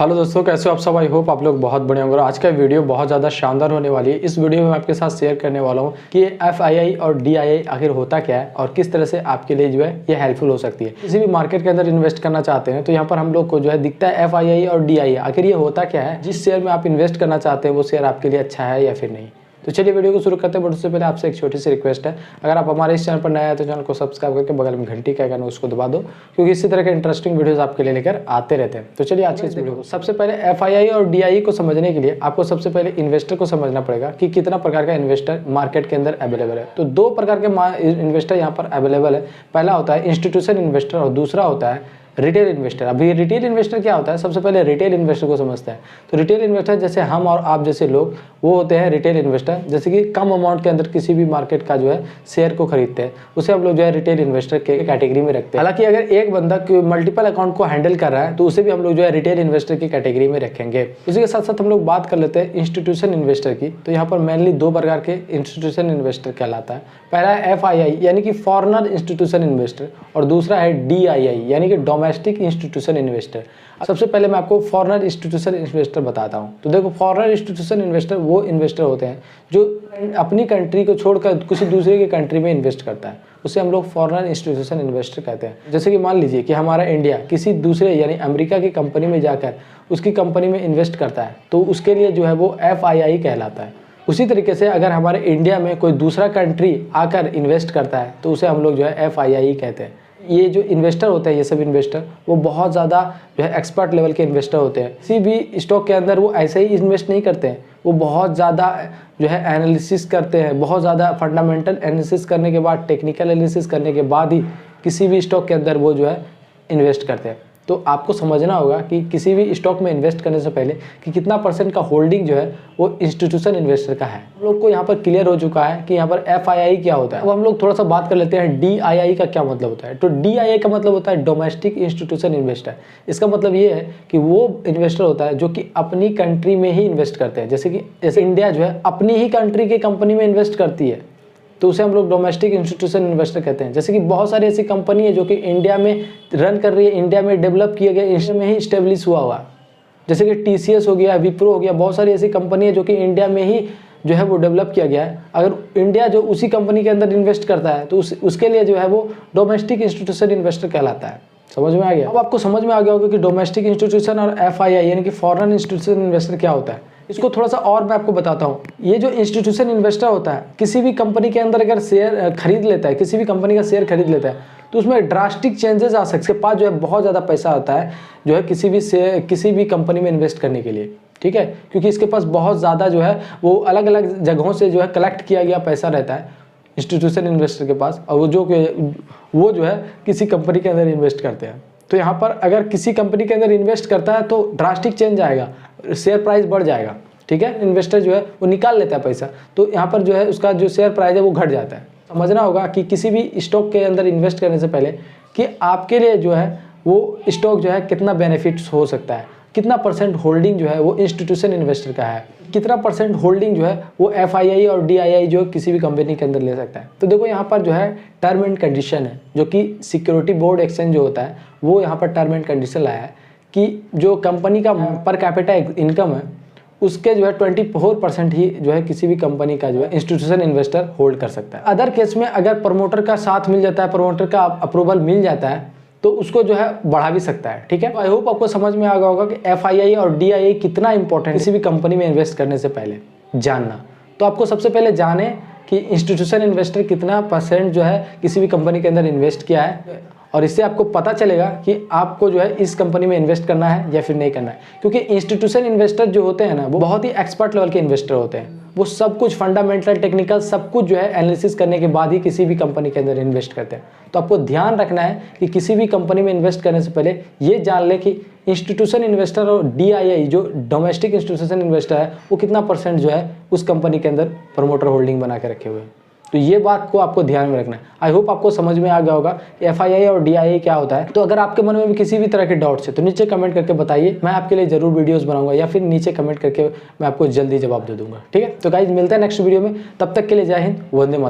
Hello दोस्तों, कैसे हो आप सब। आई होप आप लोग बहुत बढ़िया होंगे। आज का वीडियो बहुत ज़्यादा शानदार होने वाली है। इस वीडियो में मैं आपके साथ शेयर करने वाला हूँ कि FII और DII आखिर होता क्या है और किस तरह से आपके लिए जो है ये हेल्पफुल हो सकती है। किसी भी मार्केट के अंदर इन्वेस्ट करना चाहते हैं तो यहाँ पर हम लोग को जो है दिखता है FII और DII। आखिर ये होता क्या है, जिस शेयर में आप इन्वेस्ट करना चाहते हैं वो शेयर आपके लिए अच्छा है या फिर नहीं। तो चलिए वीडियो को शुरू करते हैं। बट उससे पहले आपसे एक छोटी सी रिक्वेस्ट है, अगर आप हमारे इस चैनल पर नया है तो चैनल को सब्सक्राइब करके बगल में घंटी का आइकन उसको दबा दो, क्योंकि इसी तरह के इंटरेस्टिंग वीडियोस आपके लिए लेकर आते रहते हैं। तो चलिए आज की इस वीडियो को सबसे पहले FII और DII को समझने के लिए आपको सबसे पहले इन्वेस्टर को समझना पड़ेगा कि कितना प्रकार का इन्वेस्टर मार्केट के अंदर अवेलेबल है। तो दो प्रकार के इन्वेस्टर यहाँ पर अवेलेबल है। पहला होता है इंस्टीट्यूशन इन्वेस्टर और दूसरा होता है रिटेल इन्वेस्टर। अभी रिटेल इन्वेस्टर क्या होता है, सबसे पहले रिटेल इन्वेस्टर को समझते हैं। तो रिटेल इन्वेस्टर जैसे हम और आप जैसे लोग, वो होते हैं रिटेल इन्वेस्टर। जैसे कि कम अमाउंट के अंदर किसी भी मार्केट का जो है शेयर को खरीदते हैं, उसे हम लोग जो है रिटेल इन्वेस्टर के कैटेगरी में रखते हैं। हालांकि अगर एक बंदा मल्टीपल अकाउंट को हैंडल कर रहा है तो उसे भी हम लोग जो है रिटेल इन्वेस्टर की कैटेगरी में रखेंगे। उसी के साथ साथ हम लोग बात कर लेते हैं इंस्टीट्यूशन इन्वेस्टर की। तो यहाँ पर मेनली दो प्रकार के इंस्टीट्यूशन इन्वेस्टर कहलाता है। पहला है FII यानी कि फॉरेनर इंस्टीट्यूशन इन्वेस्टर और दूसरा है DII यानी कि डोमेस्टिक इंस्टीट्यूशन इन्वेस्टर। सबसे पहले मैं आपको फॉरेनर इंस्टीट्यूशन इन्वेस्टर बताता हूं। तो देखो, फॉरेनर इंस्टीट्यूशन इन्वेस्टर वो इन्वेस्टर होते हैं जो अपनी कंट्री को छोड़कर किसी दूसरे की कंट्री में इन्वेस्ट करता है, उसे हम लोग फॉरेनर इंस्टीट्यूशन इन्वेस्टर कहते हैं। जैसे कि मान लीजिए कि हमारा इंडिया किसी दूसरे यानी अमेरिका की कंपनी में जाकर उसकी कंपनी में इन्वेस्ट करता है तो उसके लिए जो है वो FII कहलाता है। उसी तरीके से अगर हमारे इंडिया में कोई दूसरा कंट्री आकर इन्वेस्ट करता है तो उसे हम लोग जो है FII कहते हैं। ये जो इन्वेस्टर होते हैं, ये सब इन्वेस्टर वो बहुत ज़्यादा जो है एक्सपर्ट लेवल के इन्वेस्टर होते हैं। किसी भी स्टॉक के अंदर वो ऐसे ही इन्वेस्ट नहीं करते हैं, वो बहुत ज़्यादा जो है एनालिसिस करते हैं। बहुत ज़्यादा फंडामेंटल एनालिसिस करने के बाद, टेक्निकल एनालिसिस करने के बाद ही किसी भी स्टॉक के अंदर वो जो है इन्वेस्ट करते हैं। तो आपको समझना होगा कि किसी भी स्टॉक में इन्वेस्ट करने से पहले कि कितना % का होल्डिंग जो है वो इंस्टीट्यूशन इन्वेस्टर का है। हम लोग को यहाँ पर क्लियर हो चुका है कि यहाँ पर FII क्या होता है। अब हम लोग थोड़ा सा बात कर लेते हैं DII का क्या मतलब होता है। तो DII का मतलब होता है डोमेस्टिक इंस्टीट्यूशन इन्वेस्टर। इसका मतलब ये है कि वो इन्वेस्टर होता है जो कि अपनी कंट्री में ही इन्वेस्ट करते हैं। जैसे इंडिया जो है अपनी ही कंट्री की कंपनी में इन्वेस्ट करती है तो उसे हम लोग डोमेस्टिक इंस्टीट्यूशन इन्वेस्टर कहते हैं। जैसे कि बहुत सारी ऐसी कंपनी है जो कि इंडिया में रन कर रही है, इंडिया में डेवलप किया गया, इंडिया में ही स्टेब्लिश हुआ। जैसे कि TCS हो गया, विप्रो हो गया, बहुत सारी ऐसी कंपनी है जो कि इंडिया में ही जो है वो डेवलप किया गया है। अगर इंडिया जो उसी कंपनी के अंदर इन्वेस्ट करता है तो उसके लिए जो है वो डोमेस्टिक इंस्टीट्यूशन इन्वेस्टर कहलाता है। समझ में आ गया? अब आपको समझ में आ गया होगा कि डोमेस्टिक इंस्टीट्यूशन और FII यानी कि फॉरेन इंस्टीट्यूशन इन्वेस्टर क्या होता है। इसको थोड़ा सा और मैं आपको बताता हूँ। ये जो इंस्टीट्यूशन इन्वेस्टर होता है, किसी भी कंपनी के अंदर अगर शेयर खरीद लेता है, किसी भी कंपनी का शेयर खरीद लेता है तो उसमें ड्रास्टिक चेंजेस आ सकते हैं। उसके पास जो है बहुत ज़्यादा पैसा आता है जो है किसी भी कंपनी में इन्वेस्ट करने के लिए, ठीक है, क्योंकि इसके पास बहुत ज़्यादा जो है वो अलग अलग जगहों से जो है कलेक्ट किया गया पैसा रहता है इंस्टीट्यूशन इन्वेस्टर के पास, और वो जो है किसी कंपनी के अंदर इन्वेस्ट करते हैं। तो यहाँ पर अगर किसी कंपनी के अंदर इन्वेस्ट करता है तो ड्रास्टिक चेंज आएगा, शेयर प्राइस बढ़ जाएगा, ठीक है। इन्वेस्टर जो है वो निकाल लेता है पैसा, तो यहाँ पर जो है उसका जो शेयर प्राइस है वो घट जाता है। समझना होगा कि किसी भी स्टॉक के अंदर इन्वेस्ट करने से पहले कि आपके लिए जो है वो स्टॉक जो है कितना बेनिफिट्स हो सकता है, कितना % होल्डिंग जो है वो इंस्टीट्यूशन इन्वेस्टर का है, कितना % होल्डिंग जो है वो FII और DII जो किसी भी कंपनी के अंदर ले सकता है। तो देखो यहाँ पर जो है टर्म एंड कंडीशन है, जो कि सिक्योरिटी बोर्ड एक्सचेंज जो होता है वो यहाँ पर टर्म एंड कंडीशन लाया है कि जो कंपनी का पर कैपिटा इनकम है उसके जो है 24% ही जो है किसी भी कंपनी का जो है इंस्टीट्यूशन इन्वेस्टर होल्ड कर सकता है। अदर केस में अगर प्रमोटर का साथ मिल जाता है, प्रमोटर का अप्रूवल मिल जाता है तो उसको जो है बढ़ा भी सकता है, ठीक है। आई होप आपको समझ में आ गया होगा कि FII और DII कितना इंपॉर्टेंट किसी भी कंपनी में इन्वेस्ट करने से पहले जानना। तो आपको सबसे पहले जाने कि इंस्टीट्यूशन इन्वेस्टर कितना % जो है किसी भी कंपनी के अंदर इन्वेस्ट किया है, और इससे आपको पता चलेगा कि आपको जो है इस कंपनी में इन्वेस्ट करना है या फिर नहीं करना है। क्योंकि इंस्टीट्यूशन इन्वेस्टर जो होते हैं ना, वो बहुत ही एक्सपर्ट लेवल के इन्वेस्टर होते हैं। वो सब कुछ फंडामेंटल, टेक्निकल सब कुछ जो है एनालिसिस करने के बाद ही किसी भी कंपनी के अंदर इन्वेस्ट करते हैं। तो आपको ध्यान रखना है कि किसी भी कंपनी में इन्वेस्ट करने से पहले ये जान ले कि इंस्टीट्यूशन इन्वेस्टर और DII जो डोमेस्टिक इंस्टीट्यूशन इन्वेस्टर है वो कितना % जो है उस कंपनी के अंदर प्रमोटर होल्डिंग बना के रखे हुए हैं। तो ये बात को आपको ध्यान में रखना है। आई होप आपको समझ में आ गया होगा FII और DII क्या होता है। तो अगर आपके मन में भी किसी भी तरह के डाउट्स है तो नीचे कमेंट करके बताइए, मैं आपके लिए जरूर वीडियोस बनाऊंगा, या फिर नीचे कमेंट करके मैं आपको जल्दी जवाब दे दूंगा, ठीक है। तो गाइज मिलते हैं नेक्स्ट वीडियो में, तब तक के लिए जय हिंद, वंदे मातरम।